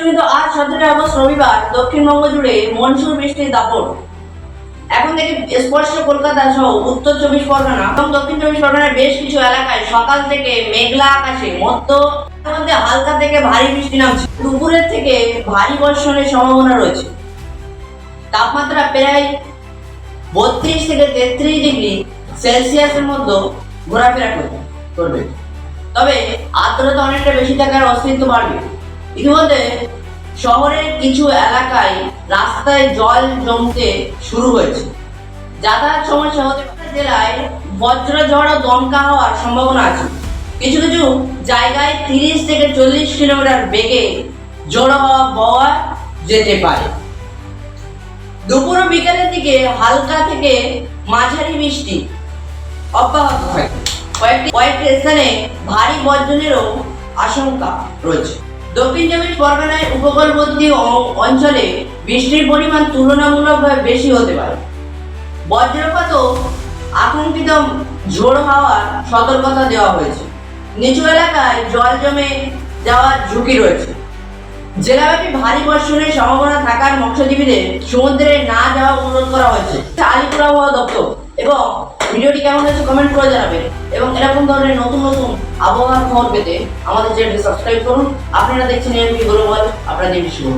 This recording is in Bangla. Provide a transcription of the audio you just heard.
কিন্তু আজ 17 আগস্ট রবিবার দক্ষিণবঙ্গ জুড়ে মনসুন বৃষ্টির দাপট। এখন থেকে স্পষ্ট কলকাতা সহ উত্তর 24 পরগনা এবং দক্ষিণ 24 পরগনার বেশ কিছু এলাকায় সকাল থেকে মেঘলা আকাশে মধ্যে হালকা থেকে ভারী বৃষ্টি নামছে। দুপুরের থেকে ভারী বর্ষণের সম্ভাবনা রয়েছে। তাপমাত্রা প্রায় 32 থেকে 33 ডিগ্রি সেলসিয়াসের মধ্যে ঘোরাফেরা করবে। তবে আর্দ্রতা অনেকটা বেশি থাকার অস্তিত্ব বাড়বে। ইতিমধ্যে শহরের কিছু এলাকায় রাস্তায় জল জমতে শুরু হয়েছে। যাতায়াত সমস্যা হতে পারে। জেলায় বজ্রঝড় ও দমকা হওয়ার সম্ভাবনা আছে। কিছু কিছু জায়গায় 30 থেকে 40 কিলোমিটার বেগে ঝোড়ো হাওয়া বওয়া যেতে পারে। দুপুর ও বিকেলের দিকে হালকা থেকে মাঝারি বৃষ্টি অব্যাহত থাকে। কয়েকটি স্থানে ভারী বজ্রঝড়েরও আশঙ্কা রয়েছে। দক্ষিণ 24 পরগনায় উপকূলবর্তী অঞ্চলে বৃষ্টির পরিমাণ তুলনামূলকভাবে বেশি হতে পারে। বজ্রপাত ও আকাঙ্ক্ষিত ঝোড়ো হাওয়ার সতর্কতা দেওয়া হয়েছে। নিচু এলাকায় জল জমে যাওয়ার ঝুঁকি রয়েছে। জেলাব্যাপী ভারী বর্ষণের সম্ভাবনা থাকার মৎস্যজীবীদের সমুদ্রে না যাওয়ার অনুরোধ করা হয়েছে। আলিপুর আবহাওয়া দপ্তর। এবং ভিডিওটি কেমন হয়েছে কমেন্ট করে জানাবেন এবং এরকম ধরনের নতুন নতুন আবহাওয়ার খবর পেতে আমাদের চ্যানেলটি সাবস্ক্রাইব করুন। আপনারা দেখছেন এমপি গ্লোবাল, আপনাদের শুভ।